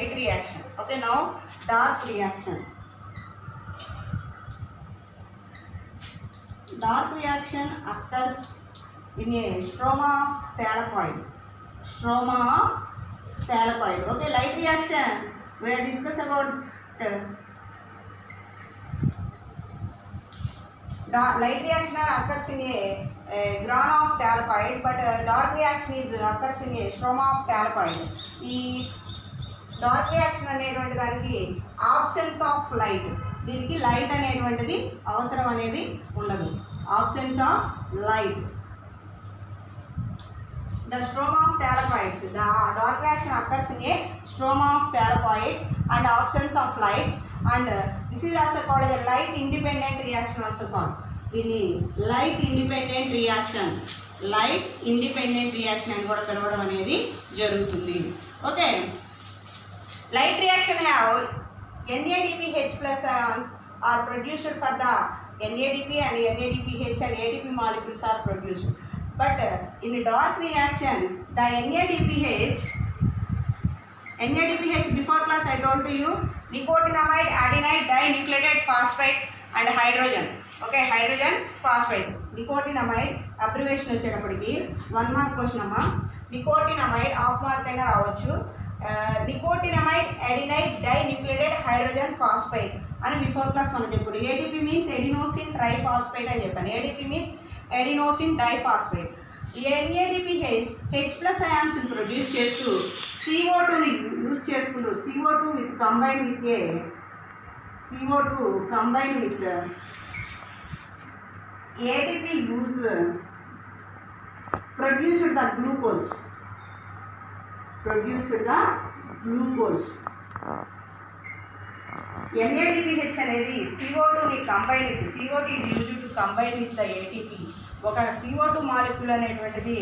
light reaction. Okay, now dark reaction. Dark reaction occurs in a stroma of thalaphoid. Stroma of thalaphoid. Okay, light reaction we are discuss about light reaction occurs in a grana of thalaphoid, but dark reaction occurs in a stroma of thalaphoid. ఈ dark reaction అనేటువంటి దానికి absence of light, దీనికి light అనేటువంటిది అవసరం అనేది ఉండదు. Absence of light. The stroma of thalaphoids. The dark reaction occurs in a stroma of thalaphoids and absence of lights, and this is also called as a light independent reaction also called. దీన్ని light independent reaction, light independent reaction అని కూడా పిలవడం అనేది జరుగుతుంది. Okay, light reaction have NADPH plus ions are produced for the NADP and NADPH and ATP molecules are produced. But in dark reaction, the NADPH before class I told to you, nicotinamide adenine dinucleotide phosphate and hydrogen. Okay, hydrogen phosphate. Nicotinamide abbreviation వచ్చేటప్పటికి 1 mark question అమ్మా. Nicotinamide half mark అయినా రావచ్చు. Nicotinamide adenine dinucleotide hydrogen phosphide అని before class మనం చెప్పారు. ATP means adenosine triphosphide అని చెప్పాను. ATP means adenosine diphosphide. NADPH H plus ions produce చేస్తూ CO2ని యూజ్ చేసుకుంటూ CO2 with combine with ATP use produced the glucose. NADPH అనేది CO2ని combine with CO2 is used to combine with the ATP. ఒక CO2 molecule అనేటువంటిది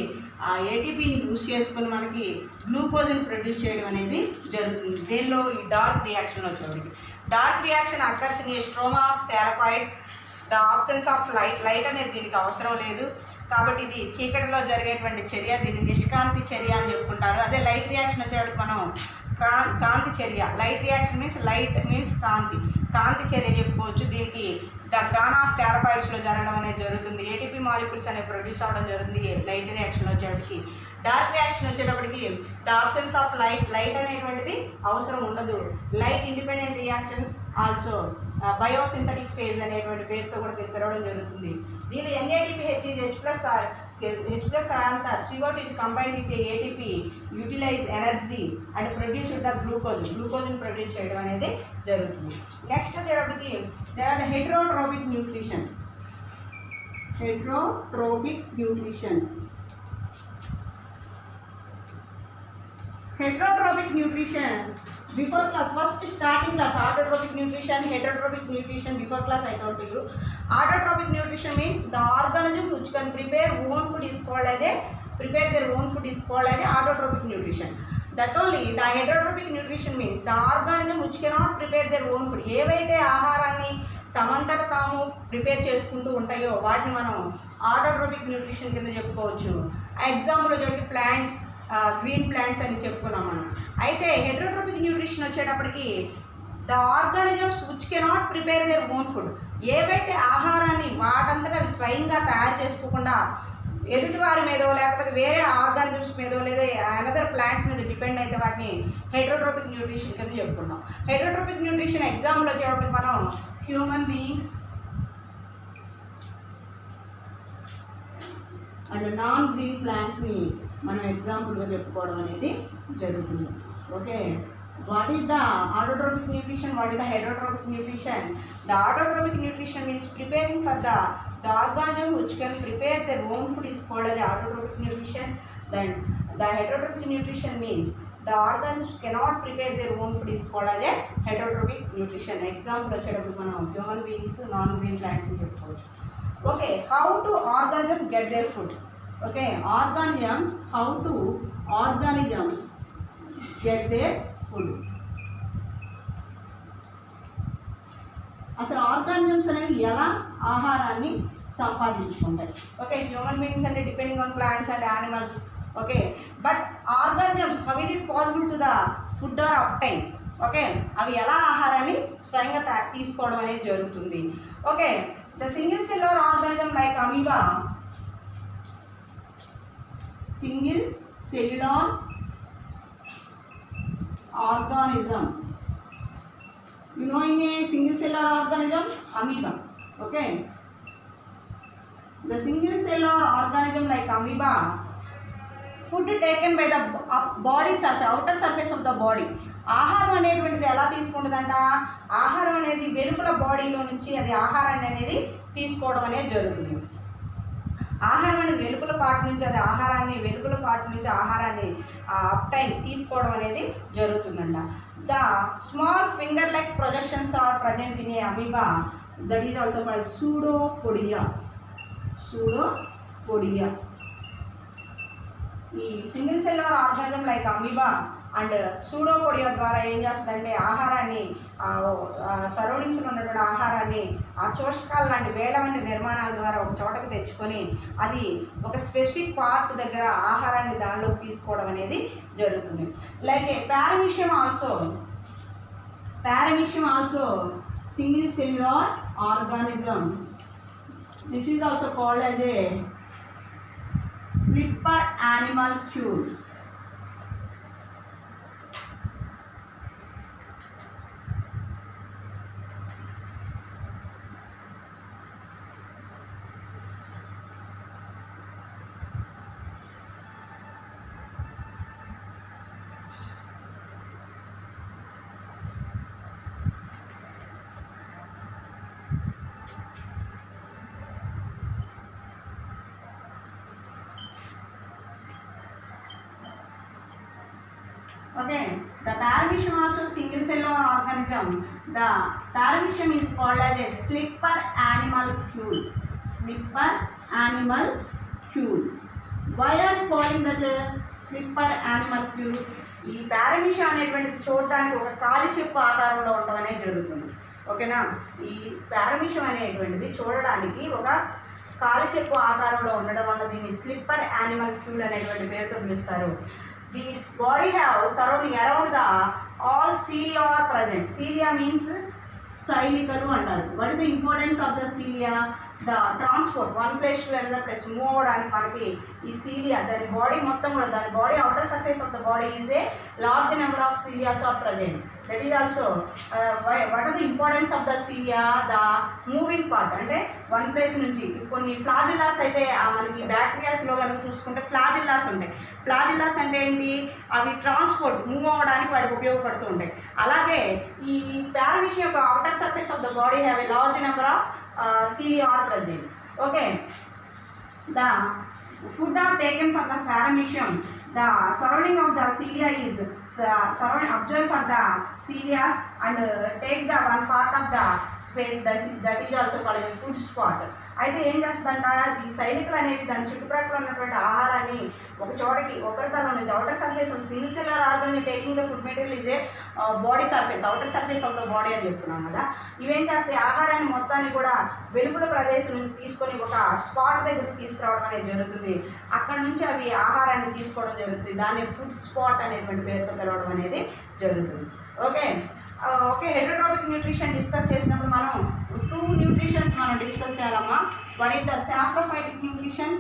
ఆ ATPని use చేసుకొని మనకి గ్లూకోజ్ని ప్రొడ్యూస్ చేయడం అనేది జరుగుతుంది. దీనిలో ఈ డార్క్ రియాక్షన్ వచ్చేవాడికి dark reaction occurs in a stroma of thylakoid. The absence of light అనేది దీనికి అవసరం లేదు కాబట్టి ఇది చీకటిలో జరిగేటువంటి చర్య, దీన్ని నిష్కాంతి చర్య అని చెప్పుకుంటారు. అదే లైట్ రియాక్షన్ వచ్చేవాడికి మనం కాంతి చర్య. Light reaction means light means కాంతి చర్య చెప్పుకోవచ్చు. దీనికి ద గ్రాన్ ఆఫ్ థాలపాయిడ్స్లో జరగడం అనేది జరుగుతుంది. ఏటీపీ మాలిక్యూల్స్ అనేవి ప్రొడ్యూస్ అవ్వడం జరుగుతుంది లైట్ రియాక్షన్ వచ్చేటప్పటికి. డార్క్ రియాక్షన్ వచ్చేటప్పటికి ద ఆబ్సెన్స్ ఆఫ్ లైట్ అనేటువంటిది అవసరం ఉండదు. Light independent reaction also biosynthetic phase అనేటువంటి పేరుతో కూడా పిలవడం జరుగుతుంది. దీనిలో NADPH H plus ions are CO2 is combined with ATP, utilize energy and produce the glucose ని ప్రొడ్యూస్ చేయడం అనేది జరుగుతుంది. నెక్స్ట్ వచ్చేటప్పటికి there are the heterotropic nutrition. Heterotropic nutrition before class, first starting class autotropic nutrition, heterotropic nutrition before class I told to you. Autotropic nutrition means the organism which can prepare their own food is called as autotropic nutrition. That only the heterotropic nutrition means the organism which cannot prepare their own food. ఏవైతే ఆహారాన్ని తమంతట తాము prepare చేసుకుంటూ ఉంటాయో వాటిని మనం autotrophic nutrition కింద చెప్పుకోవచ్చు. ఎగ్జాంపుల్ వచ్చేటి ప్లాంట్స్, గ్రీన్ ప్లాంట్స్ అని చెప్పుకున్నాం మనం. అయితే హెటరోట్రోపిక్ న్యూట్రిషన్ వచ్చేటప్పటికి the organisms which cannot prepare their own food, ఏవైతే ఆహారాన్ని వాటంతటా స్వయంగా తయారు చేసుకోకుండా ఎదుటివారి మీదో లేకపోతే వేరే ఆర్గానిజమ్స్ మీదో లేదా అనదర్ ప్లాంట్స్ మీద డిపెండ్ అయితే వాటిని హెటరోట్రోపిక్ న్యూట్రిషన్ కింద చెప్పుకున్నాం. హెటరోట్రోపిక్ న్యూట్రిషన్ ఎగ్జాంపుల్ వచ్చేటప్పటికి మనం human beings and non green ప్లాంట్స్ని మనం ఎగ్జాంపుల్గా చెప్పుకోవడం అనేది జరుగుతుంది. Okay, what is the autotrophic nutrition, what is the heterotropic nutrition? The autotrophic nutrition means preparing for the organism which can prepare their own food is called as autotrophic nutrition. Then the heterotropic nutrition means the organisms cannot prepare their own food is called as a heterotropic nutrition. Example వచ్చేటప్పుడు మనం human beings, non green plants అని చెప్పుకోవచ్చు. Okay, how to organism get their food? Okay, how to organisms get their food. అసలు organisms అనేవి ఎలా ఆహారాన్ని సంపాదించుకుంటాయి? Okay, human beings అంటే depending on plants and animals. Okay, but organisms how is it possible to the food or obtain. Okay, అవి ఎలా ఆహారాన్ని స్వయంగా తీసుకోవడం అనేది జరుగుతుంది. Okay, the single cellular organism like amoeba, single cellular organism, you know in a single cellular organism amoeba. Okay, the single cellular organism like amoeba, food taken by the body surface, outer surface of the body. ఆహారం అనేటువంటిది ఎలా తీసుకుంటుందంట, ఆహారం అనేది వెలుపల బాడీలో నుంచి అది ఆహారాన్ని అనేది తీసుకోవడం అనేది జరుగుతుంది. ఆహారం అనేది వెలుపల పార్ట్ నుంచి అది ఆహారాన్ని వెలుపల పార్ట్ నుంచి ఆహారాన్ని అప్టైన్ తీసుకోవడం అనేది జరుగుతుందంట. The small finger like projections are present in a amoeba, that is also called pseudopodia. Pseudopodia. ఈ single cellular organism like amoeba and pseudopodia ద్వారా ఏం చేస్తుందంటే ఆహారాన్ని సరౌండింగ్స్లో ఉన్నటువంటి ఆహారాన్ని ఆ చోషకాల లాంటి వేల వంటి నిర్మాణాల ద్వారా ఒక చోటకు తెచ్చుకొని అది ఒక స్పెసిఫిక్ పార్ట్ దగ్గర ఆహారాన్ని దానిలోకి తీసుకోవడం అనేది జరుగుతుంది. Like A paramecium also single cellular organism. This is also called as A slipper animal cure. Okay, the paramecium also single cellular organism. The paramecium is called as a slipper animal cule. Slipper animal cule. Why are you calling that slipper animal cule? ఈ paramecium అనేటువంటిది చూడడానికి ఒక కాలి చెప్పు ఆకారంలో ఉండడం అనేది జరుగుతుంది. ఓకేనా, ఈ పారామిషియం అనేటువంటిది చూడడానికి ఒక కాలి చెప్పు ఆకారంలో ఉండడం వల్ల దీన్ని స్లిప్పర్ యానిమల్ క్యూల్ అనేటువంటి పేరుతో పిలుస్తారు. This body have surrounding around the all cilia are present. Cilia means శైలికలు అంటారు. What is the importance of the cilia? The transport one place to another place move అవ్వడానికి మనకి ఈ సీలియా దాని body మొత్తం కూడా దాని body outer surface of the body is a large number of cilias are present. That is also what are the importance of the cilia? The moving part. అంటే one place నుంచి కొన్ని ఫ్లాజిల్లాస్ అయితే మనకి బ్యాక్టీరియాస్లో కనుక చూసుకుంటే ఫ్లాజిల్లాస్ ఉంటాయి. ఫ్లాజిల్లాస్ అంటే ఏంటి? అవి ట్రాన్స్పోర్ట్ మూవ్ అవ్వడానికి వాటికి ఉపయోగపడుతూ ఉంటాయి. అలాగే ఈ పారామిషియం యొక్క outer surface of the body have a large number of cilia are present. Okay, the food are taken from the paramecium. The surrounding of the cilia is observed for the cilia and take the one part of the space that is also called a food spot. అయితే ఏం చేస్తుందంట, ఈ సైనికులు అనేవి దాని చుట్టుప్రక్కల ఉన్నటువంటి ఆహారాన్ని ఒక చోటకి ఉపరితలం నుంచి outer surface single cellular organism taking the food material is a body surface outer surface of the body అని చెప్తున్నాం కదా. ఇవేం చేస్తాయి, ఆహారాన్ని మొత్తాన్ని కూడా వెలుపల ప్రదేశం నుంచి తీసుకొని ఒక స్పాట్ దగ్గరికి తీసుకురావడం అనేది జరుగుతుంది. అక్కడ నుంచి అవి ఆహారాన్ని తీసుకోవడం జరుగుతుంది. దాన్ని ఫుడ్ స్పాట్ అనేటువంటి పేరుతో పిలవడం అనేది జరుగుతుంది. Okay okay heterotrophic nutrition discuss చేసినప్పుడు మనం 2 న్యూట్రిషన్స్ మనం డిస్కస్ చేయాలమ్మా. One is the saprophytic nutrition,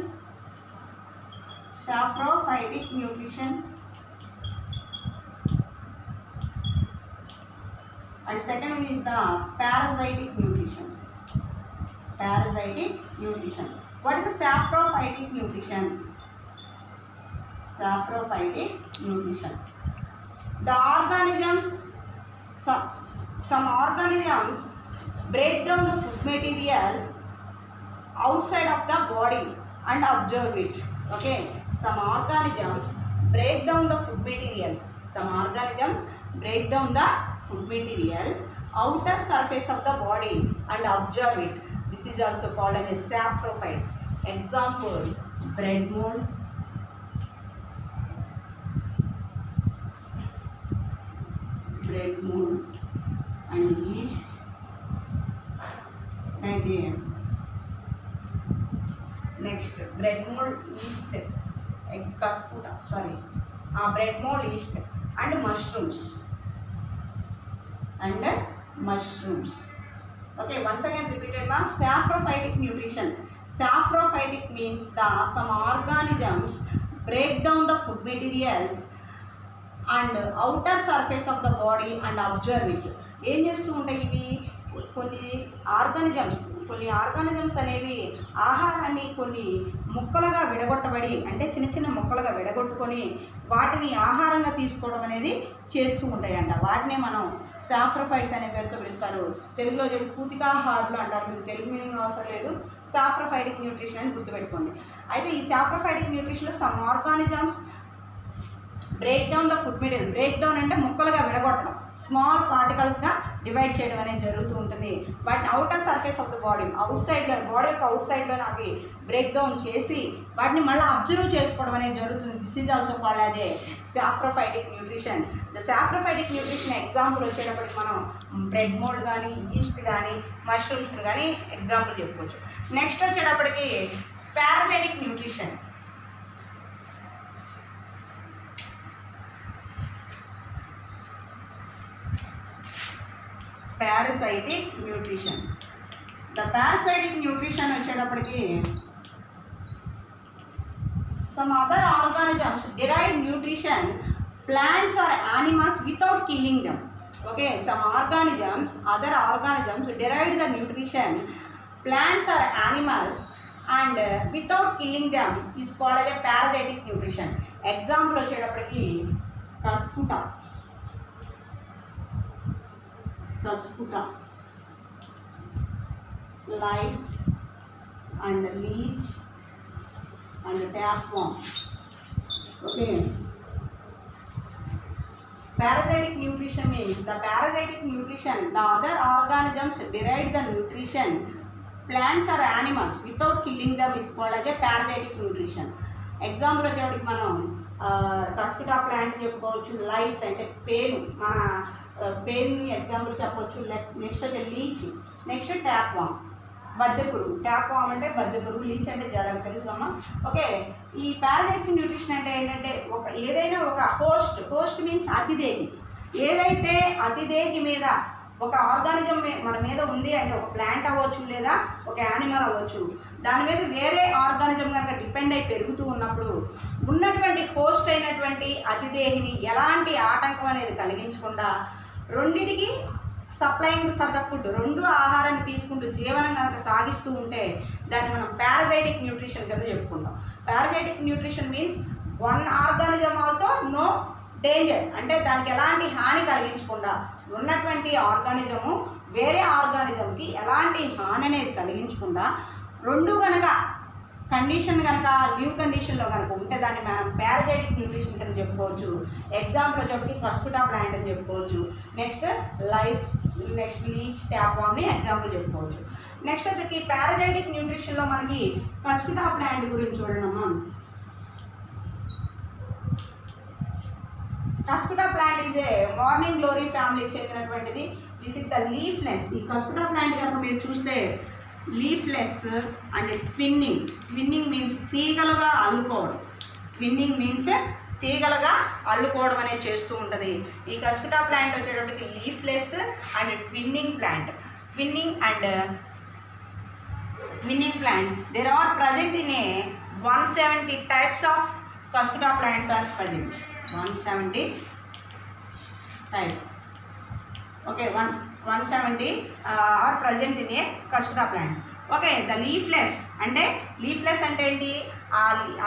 saprophytic nutrition, and second one is the parasitic nutrition. Parasitic nutrition. What is the saprophytic nutrition? Saprophytic nutrition. The organisms, some organisms break down the food materials outside of the body and observe it. Okay, some organisms break down the food materials. Some organisms break down the food materials outer surface of the body and observe it. This is also called as saprophytes. Example, bread mold, and yeast, and next bread mold, yeast, egg cascuda, bread mold, yeast, and mushrooms. Okay, once again repeated ma'am. Saprophytic nutrition. Saprophytic means some organisms break down the food materials and outer surface of the body and observe it. ఏం చేస్తూ ఉంటాయి ఇవి? కొన్ని organisms అనేవి ఆహారాన్ని కొన్ని ముక్కలుగా విడగొట్టబడి, అంటే చిన్న చిన్న ముక్కలుగా విడగొట్టుకొని వాటిని ఆహారంగా తీసుకోవడం అనేది చేస్తూ ఉంటాయంట. వాటినే మనం సాఫ్రోఫైట్స్ అనే పేరుతో పిలుస్తారు. తెలుగులో చెప్పి పూతికాహారులు అంటారు. మీకు తెలుగు మీనింగ్ అవసరం లేదు, సాఫ్రోఫైటిక్ న్యూట్రిషన్ అని గుర్తుపెట్టుకోండి. అయితే ఈ సాఫ్రోఫైటిక్ న్యూట్రిషన్లో some organisms break down the food material. Break down అంటే ముక్కలుగా విడగొట్టడం, స్మాల్ పార్టికల్స్గా డివైడ్ చేయడం అనేది జరుగుతూ ఉంటుంది. But outer surface of the body, body యొక్క అవుట్ సైడ్లో అవి బ్రేక్ డౌన్ చేసి వాటిని మళ్ళీ అబ్జర్వ్ చేసుకోవడం అనేది జరుగుతుంది. This is also called as a saprophytic nutrition. The saprophytic nutrition example వచ్చేటప్పటికి మనం బ్రెడ్ మోల్డ్ కానీ, ఈస్ట్ కానీ, మష్రూమ్స్ కానీ ఎగ్జాంపుల్ చెప్పుకోవచ్చు. నెక్స్ట్ వచ్చేటప్పటికి parasitic nutrition. Parasitic nutrition. The parasitic nutrition వచ్చేటప్పటికి some other organisms derive nutrition plants or animals without killing them. Okay, some other organisms derive the nutrition plants or animals and without killing them is called as a parasitic nutrition. Example వచ్చేటప్పటికి కస్కుటా, lice and leech and tapeworm. Okay, parasitic nutrition means the other organisms derive the nutrition plants or animals without killing them is called as a parasitic nutrition. Example వచ్చేటప్పటికి మనం కస్కుటా plant చెప్పుకోవచ్చు. లైస్ అంటే పేను, మన పేరుని example చెప్పవచ్చు. Next వచ్చే Leach, next ట్యాప్వామ్, బద్దెపురుగు. ట్యాప్వామ్ అంటే బద్దెపురుగు, లీచ్ అంటే జలం, తెలుసమ్మా. ఓకే, ఈ పారాసైటిక్ న్యూట్రిషన్ అంటే ఏంటంటే ఏదైనా ఒక హోస్ట్ మీన్స్ అతిదేహి. ఏదైతే అతిదేహి మీద ఒక ఆర్గానిజం మన మీద ఉంది అంటే ఒక ప్లాంట్ అవ్వచ్చు లేదా ఒక యానిమల్ అవ్వచ్చు, దాని మీద వేరే ఆర్గానిజం కనుక డిపెండ్ అయి పెరుగుతూ ఉన్నప్పుడు ఉన్నటువంటి హోస్ట్ అయినటువంటి అతిదేహిని ఎలాంటి ఆటంకం అనేది కలిగించకుండా రెండిటికి సప్లయింగ్ ఫర్ ద ఫుడ్, రెండు ఆహారాన్ని తీసుకుంటూ జీవనం కనుక సాగిస్తూ ఉంటే దాన్ని మనం పారాసైటిక్ న్యూట్రిషన్ కింద చెప్పుకుంటాం. Parasitic nutrition means one organism also no danger, అంటే దానికి ఎలాంటి హాని కలిగించకుండా ఉన్నటువంటి ఆర్గానిజము వేరే ఆర్గానిజంకి ఎలాంటి హాని అనేది కలిగించకుండా రెండు కనుక కండిషన్ కనుక లీవ్ కండిషన్లో కనుక ఉంటే దాన్ని మనం పారాసైటిక్ న్యూట్రిషన్ కింద చెప్పుకోవచ్చు. ఎగ్జాంపుల్ వచ్చేప్పటికి కస్కుటా ప్లాంట్ అని చెప్పుకోవచ్చు. నెక్స్ట్ లైస్, నెక్స్ట్ లీచ్, ట్యాప్వామ్ని ఎగ్జాంపుల్ చెప్పుకోవచ్చు. నెక్స్ట్ వచ్చేకి పారాసైటిక్ న్యూట్రిషన్లో మనకి కస్కుటా ప్లాంట్ గురించి చూడడమ్మా. Cuscuta plant is a morning glory ఫ్యామిలీకి చెందినటువంటిది. This is the leafless. ఈ కస్కుటా ప్లాంట్ కనుక మీరు చూస్తే లీఫ్లెస్ అండ్ ట్విన్నింగ్ మీన్స్ తీగలుగా అల్లుకోవడం. తీగలుగా అల్లుకోవడం అనేది చేస్తూ ఉంటుంది. ఈ కస్కుటా ప్లాంట్ వచ్చేటప్పటికి leafless and twining plant. Twining plant. There are present in a 170 types of Cuscuta plants are present. 170 types. Okay, 170 are present in a Cuscuta plants. Okay, the leafless అంటే ఏంటి?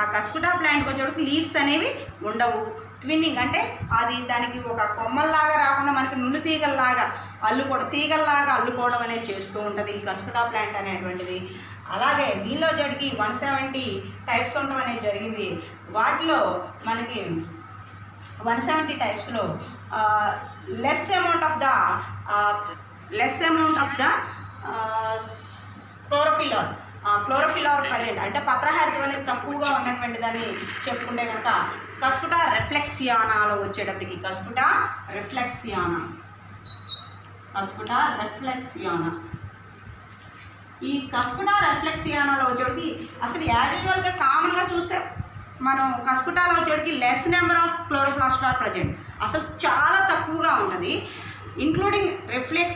ఆ కస్కుటా ప్లాంట్కి వచ్చేటప్పుడు లీవ్స్ అనేవి ఉండవు. Twinning అంటే అది దానికి ఒక కొమ్మల్లాగా రాకుండా మనకి నులు తీగల్లాగా అల్లుకోవడం అనేది చేస్తూ ఉంటుంది ఈ కస్కుటా ప్లాంట్ అనేటువంటిది. అలాగే దీనిలో జరిగి 170 టైప్స్ ఉండడం అనేది జరిగింది. వాటిలో మనకి 170 టైప్స్లో less amount of the chlorophyll are present, అంటే పత్రహరితం అనేది తక్కువగా ఉన్నటువంటి దాన్ని చెప్పుకుంటే కనుక కస్కుటా రెఫ్లెక్సియానాలో వచ్చేటప్పటికి కస్కుటా రెఫ్లెక్సియానా. ఈ కస్కుటా రెఫ్లెక్సియానాలో వచ్చేటప్పటికి అసలు యాజువల్గా కామన్గా చూస్తే మనం కస్కుటాలో వచ్చేటికి less number of chloroplast are present, అసలు చాలా తక్కువగా ఉంటుంది. ఇంక్లూడింగ్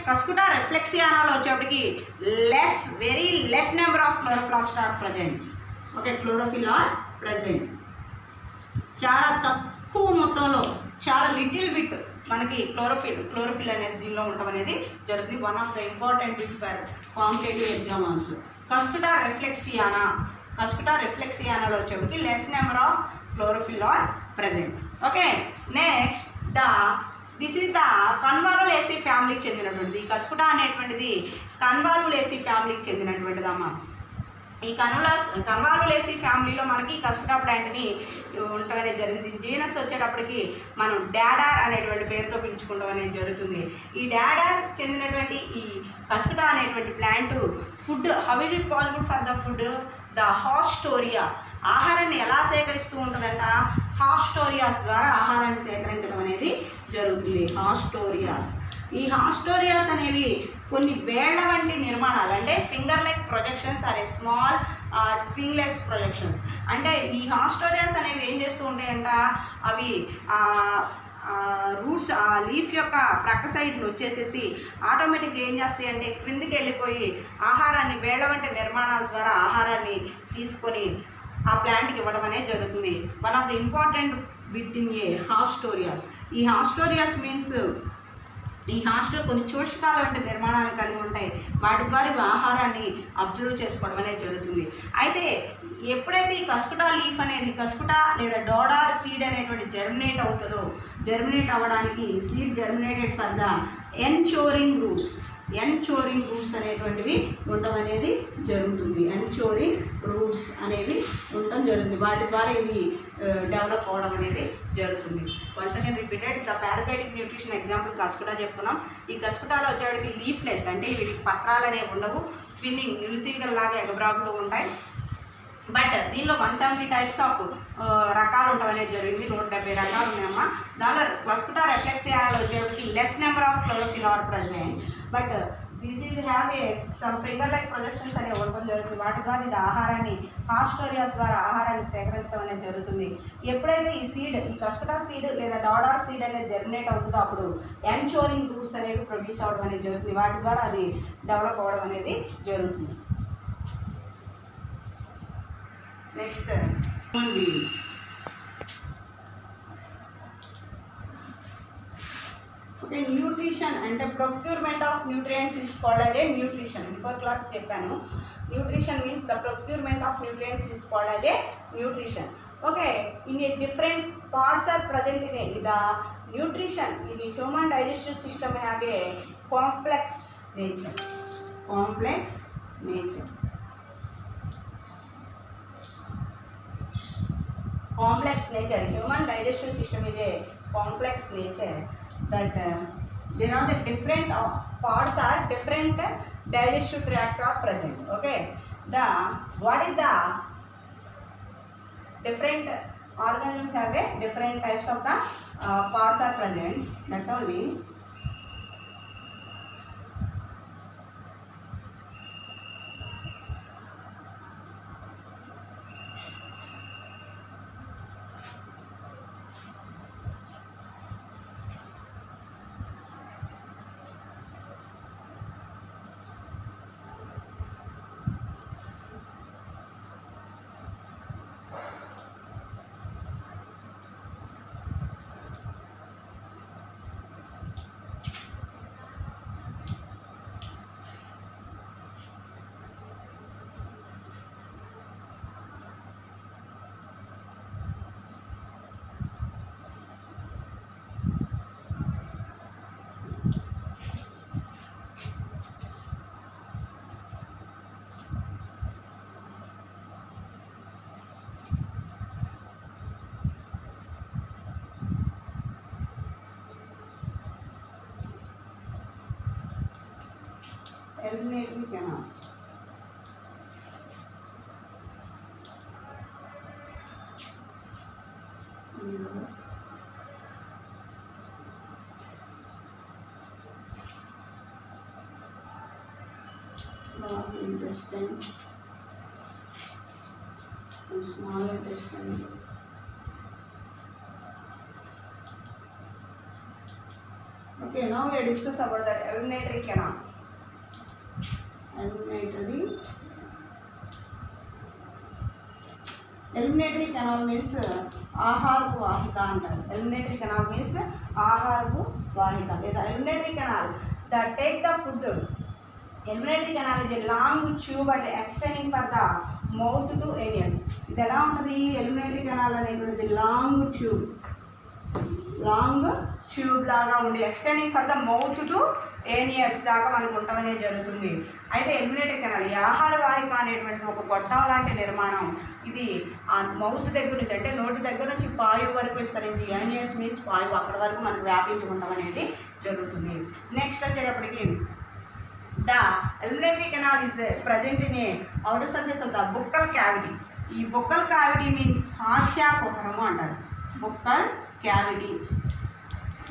కస్కుటా రిఫ్లెక్సియానాలో వచ్చేప్పటికి very less number of chloroplast are present. Okay, chlorophyll are present. చాలా తక్కువ మొత్తంలో, చాలా లిటిల్ బిట్ మనకి క్లోరోఫిల్ అనేది దీనిలో ఉండడం అనేది జరుగుతుంది. One of the important tips for competitive exam also. Cuscuta రిఫ్లెక్సియానాలో వచ్చేప్పటికి less number of chlorophyll are present. Okay, next this is the Convolvulaceae ఫ్యామిలీకి చెందినటువంటిది. కస్కుటా అనేటువంటిది కన్వాల్వులేసి ఫ్యామిలీకి చెందినటువంటిదమ్మా. ఈ కన్వాల్వులేసి ఫ్యామిలీలో మనకి కస్కుటా ప్లాంట్ని ఉండటం అనేది జరిగింది. జీనస్ వచ్చేటప్పటికి మనం డాడార్ అనేటువంటి పేరుతో పిలుచుకోవడం అనేది జరుగుతుంది. ఈ డాడార్ చెందినటువంటి ఈ కస్కుటా అనేటువంటి plant food, how is it possible for the food? The haustoria, ఆహారాన్ని ఎలా సేకరిస్తూ ఉంటుందంట? హాస్టోరియాస్ ద్వారా ఆహారాన్ని సేకరించడం అనేది జరుగుతుంది. ఈ హాస్టోరియాస్ అనేవి కొన్ని వేళ్ల వంటి నిర్మాణాలు, అంటే finger like projections are a small fingerless projections. అంటే ఈ హాస్టోరియాస్ అనేవి ఏం చేస్తూ ఉంటాయంట, అవి రూట్స్ లీఫ్ యొక్క ప్రక్క సైడ్ని వచ్చేసేసి ఆటోమేటిక్గా ఏం చేస్తాయి అంటే క్రిందికి వెళ్ళిపోయి ఆహారాన్ని వేళ్ల వంటి నిర్మాణాల ద్వారా ఆహారాన్ని తీసుకొని ఆ ప్లాంట్కి ఇవ్వడం అనేది జరుగుతుంది. One of the important bit in a haustorias. ఈ హాస్టోరియాస్ మీన్స్ కొన్ని చూషకాల వంటి నిర్మాణాలు కలిగి ఉంటాయి. వాటి ద్వారా ఆహారాన్ని అబ్జర్వ్ చేసుకోవడం అనేది జరుగుతుంది. అయితే ఎప్పుడైతే ఈ కస్కుటా లీఫ్ అనేది కస్కుటా లేదా డోడార్ సీడ్ అనేటువంటి జర్మినేట్ అవుతుందో, జర్మినేట్ అవ్వడానికి seed germinated for the ఎన్చోరింగ్ roots అనేటువంటివి ఉండడం అనేది జరుగుతుంది. ఎన్చోరింగ్ రూట్స్ అనేవి ఉండటం జరుగుతుంది. వాటి ద్వారా ఇవి డెవలప్ అవ్వడం అనేది జరుగుతుంది. Once again repeated, the parasitic nutrition example Cuscuta చెప్పుకున్నాం. ఈ కస్కుటాలో వచ్చేటికి లీఫ్లెస్, అంటే వీటికి పత్రాలు అనేవి ఉండవు. ట్విన్నింగ్, నిలుతీగల్లాగా ఎగబ్రాకులు ఉంటాయి. బట్ దీనిలో 170 టైప్స్ ఆఫ్ రకాలు ఉండడం అనేది జరిగింది. 170 రకాలు ఉన్నాయమ్మా. దానిలో కస్కుటా రిఫ్లెక్సియానాలో వచ్చేటికి less number of chlorophyll are present, but this is have a some finger like projections అనేవి ఉండడం జరుగుతుంది. వాటి ద్వారా ఇది ఆహారాన్ని హాస్టోరియాస్ ద్వారా ఆహారాన్ని సేకరించడం అనేది జరుగుతుంది. ఎప్పుడైతే ఈ కస్కుటా సీడ్ లేదా డోడార్ సీడ్ అనేది జర్మినేట్ అవుతుందో అప్పుడు ఎన్చోరింగ్ రూట్స్ అనేవి ప్రొడ్యూస్ అవ్వడం అనేది జరుగుతుంది. వాటి ద్వారా అది డెవలప్ అవ్వడం అనేది జరుగుతుంది. నెక్స్ట్ ఓకే, న్యూట్రిషన్ అంటే procurement of nutrients is called as a nutrition. Before class చెప్పాను, nutrition means the procurement of nutrients is called as a nutrition. Okay, in a different parts are present in the nutrition in human digestive system have a complex nature. Human digestive system is a complex nature that there are the different parts are different digestive tract are present. Okay, what is the different organisms have a different types of the parts are present. Not only eliminate we cannot. Large intestine and small intestine. Okay, now we discuss about the eliminatory canal. Eliminatory canal means ఆహారపు వాహిక అంటారు. Eliminatory canal means ఆహారపు వాహిక లేదా eliminatory canal that take the food. Eliminatory canal is a long tube and extending for the mouth to anus. ఇది ఎలా ఉంటుంది? eliminatory canal అనేటువంటిది long tube లాగా ఉండి extending for the mouth to anus దాకా మనకు ఉండవనే జరుగుతుంది. అయితే ఎలిమినేటరీ కెనాల్ ఈ ఆహార వాహిక అనేటువంటి ఒక గొట్టం లాంటి నిర్మాణం. ఇది ఆ మౌత్ దగ్గర నుంచి అంటే నోటి దగ్గర నుంచి పాయువు వరకు విస్తరించి, ఏనియస్ మీన్స్ పాయువు, అక్కడ వరకు మనకు వ్యాపించి ఉండడం అనేది జరుగుతుంది. నెక్స్ట్ వచ్చేటప్పటికి the alimentary canal is present in a outer surface of the buccal cavity. ఈ బుక్కల్ క్యావిటీ మీన్స్ హాస్య కుహరము అంటారు. Buccal cavity.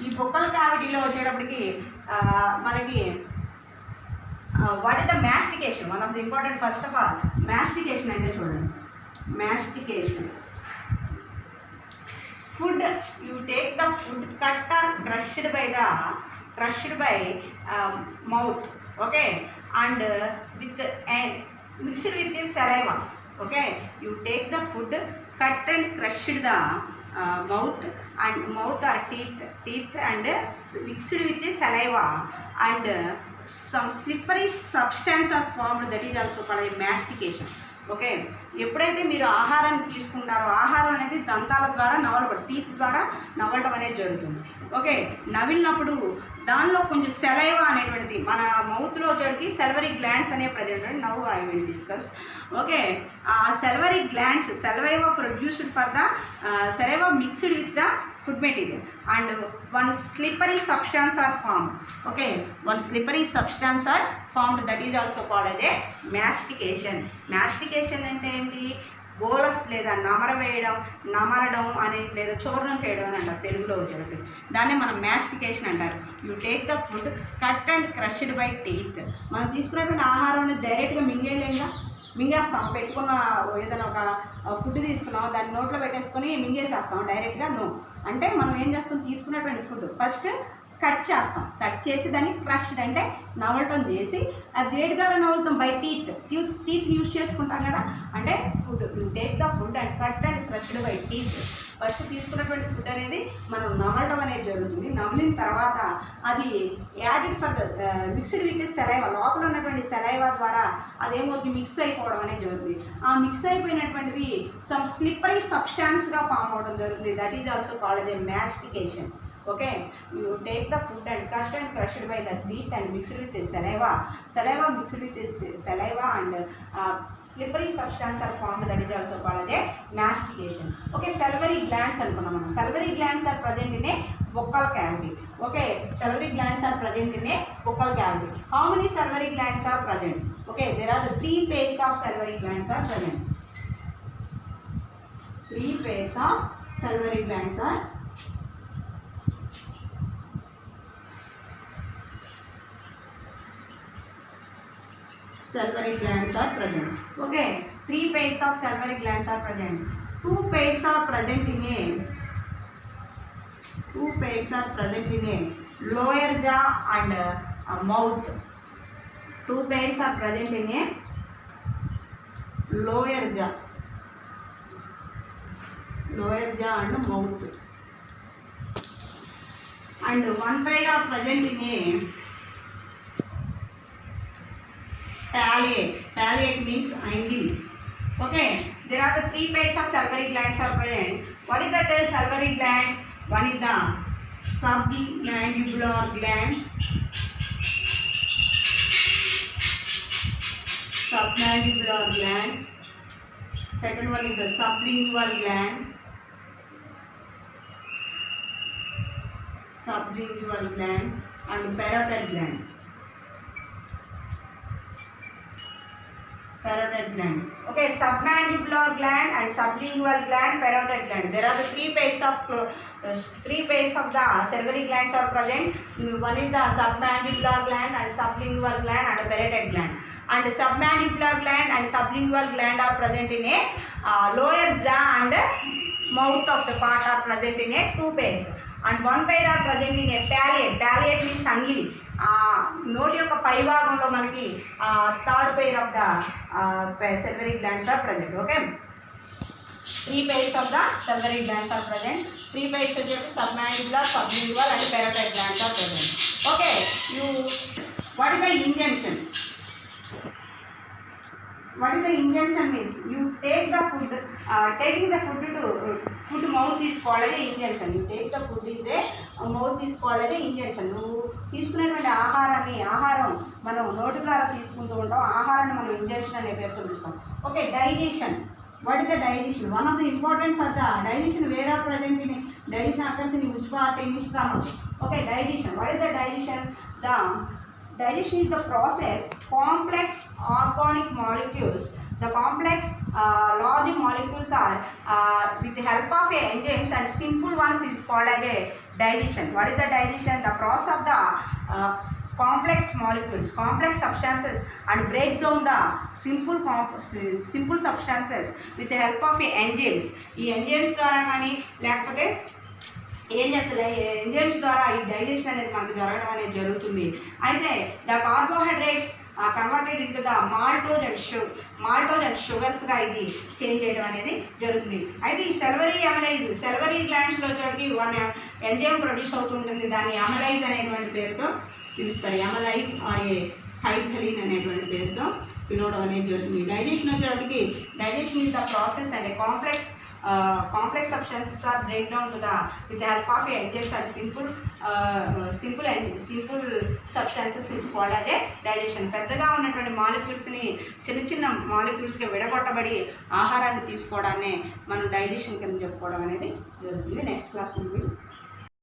ఈ బుక్కల్ క్యావిటీలో వచ్చేటప్పటికి మనకి what is the mastication? One of the important. First of all mastication అంటే చూడండి, mastication food you take the food cut or crushed by mouth, okay, and with and mixed with this saliva. Okay, you take the food cut and crushed the mouth or teeth and mixed with the saliva and some slippery substance are formed, that is also called mastication. Okay, ఎప్పుడైతే మీరు ఆహారాన్ని తీసుకుంటారో ఆహారం అనేది దంతాల ద్వారా నవలబడి teeth ద్వారా నవ్వడం అనేది జరుగుతుంది. ఓకే, నవ్వినప్పుడు దానిలో కొంచెం సెలైవా అనేటువంటిది మన మౌత్లో వచ్చేటికి సెలవరీ గ్లాండ్స్ అనే present. Now I will discuss. Okay, ఆ salivary glands saliva produced for the saliva mixed with the food material and one slippery substance are formed. Okay, one slippery substance are formed, that is also called as a mastication. Mastication అంటే ఏంటి? Bolus లేదా నమరడం అని లేదా చూర్ణం చేయడం అని అంటారు తెలుగులో వచ్చేటప్పుడు. దాన్ని మనం మాస్టికేషన్ అంటారు. You take the food cut and crushed by teeth. మనం తీసుకున్నటువంటి ఆహారం డైరెక్ట్గా మింగేస్తాం. పెట్టుకున్న ఏదైనా ఒక ఫుడ్ తీసుకున్నాం, దాన్ని నోట్లో పెట్టేసుకొని మింగేసేస్తాం డైరెక్ట్గా. నో, అంటే మనం ఏం చేస్తాం? తీసుకున్నటువంటి ఫుడ్ ఫస్ట్ కట్ చేసి దాన్ని క్రష్డ్ అంటే నవ్వటం చేసి, అది వేడి ద్వారా నవ్వుతాం బై టీత్ యూజ్ చేసుకుంటాం కదా. అంటే food you take the food and cut and crushed by teeth. First తీసుకున్నటువంటి ఫుడ్ అనేది మనం నవ్వడం అనేది జరుగుతుంది. నవ్విన తర్వాత అది added for the mixed with saliva, లోపల ఉన్నటువంటి సెలైవా ద్వారా అదేమవుతుంది? మిక్స్ అయిపోవడం అనేది జరుగుతుంది. ఆ మిక్స్ అయిపోయినటువంటిది సమ్ స్లిప్పరీ సబ్స్టాన్స్గా ఫామ్ అవ్వడం జరుగుతుంది. That is also called a mastication. Okay, you take the food and cut and crushed by the teeth and mixed with the saliva mixed with this saliva and slippery substance are formed, that is also called a mastication. Okay, salivary glands anukunnam manam. Salivary glands are present in a buccal cavity. Okay, salivary glands are present in a buccal cavity. How many salivary glands are present? Okay, there are the 3 pairs of salivary glands are present. 3 pairs of salivary glands are salivary glands are present. Okay, 3 pairs of salivary glands are present. 2 pairs are present in a lower jaw and mouth. 2 pairs are present in a lower jaw and mouth, and 1 pair are present in a palate means angle. Okay, there are the 3 pairs of salivary glands are present. What is that salivary gland? One is the submandibular gland, second one is the sublingual gland, and parotid gland. Okay, submandibular gland and sublingual gland, parotid gland. There are the 3 pairs of the salivary glands are present. One is the submandibular gland and sublingual gland and parotid gland. And submandibular gland and sublingual gland are present in a lower jaw and mouth of the part are present in a 2 pairs. And 1 pair are present in a palate. Palate means అంగిలి. నోటి యొక్క పైభాగంలో మనకి 3rd pair of the salivary glands are present. Okay, 3 pairs of the salivary glands are present. 3 pairs వచ్చేసి submandibular, sublingual and parotid glands are present. Okay, what is the injunction? What is the injunction means? You take the food, taking the food to food mouth is called as injunction. You take the food is a mouth is called as injunction. నువ్వు తీసుకునేటువంటి ఆహారం మనం నోటి ద్వారా తీసుకుంటూ ఉంటాం. ఆహారాన్ని మనం ఇంజెక్షన్ అనే పేరుతో పిలుస్తాం. Okay, digestion. What is the digestion? One of the important for the digestion, where are present in digestion occurs in which part in which stomach? Okay, digestion. What is the digestion? The digestion is the process complex organic molecules. The complex large molecules are with the help of enzymes and simple ones is called as a digestion. What is the digestion? The process of the complex molecules, complex substances and break down the simple substances with the help of enzymes. ఈ enzymes ద్వారా కానీ లేకపోతే ఏం చేస్తుంది, enzymes ద్వారా ఈ digestion అనేది మనకు జరగడం అనేది జరుగుతుంది. అయితే the carbohydrates converted into the maltose and షుగర్స్గా ఇది చేంజ్ చేయడం అనేది జరుగుతుంది. అయితే ఈ సెలవరీ గ్లాండ్స్లో వచ్చేటికి 1 ఎంజైమ్ ప్రొడ్యూస్ అవుతుంటుంది. దాన్ని అమలైజ్ అనేటువంటి పేరుతో పిలుస్తారు. అమలైజ్ ఆర్ ఏ హైథలిన్ అనేటువంటి పేరుతో పిలవడం అనేది జరుగుతుంది. డైజెషన్ వచ్చేటికి digestion is the process and complex substances are break down to the with the help of enzymes and simple substances is called as a digestion. పెద్దగా ఉన్నటువంటి మాలిక్యూల్స్ని చిన్న మాలిక్యూల్స్గా విడగొట్టబడి ఆహారాన్ని తీసుకోవడాన్ని మనం డైజెషన్ కింద చెప్పుకోవడం అనేది జరుగుతుంది. నెక్స్ట్ క్లాస్ ఉంది.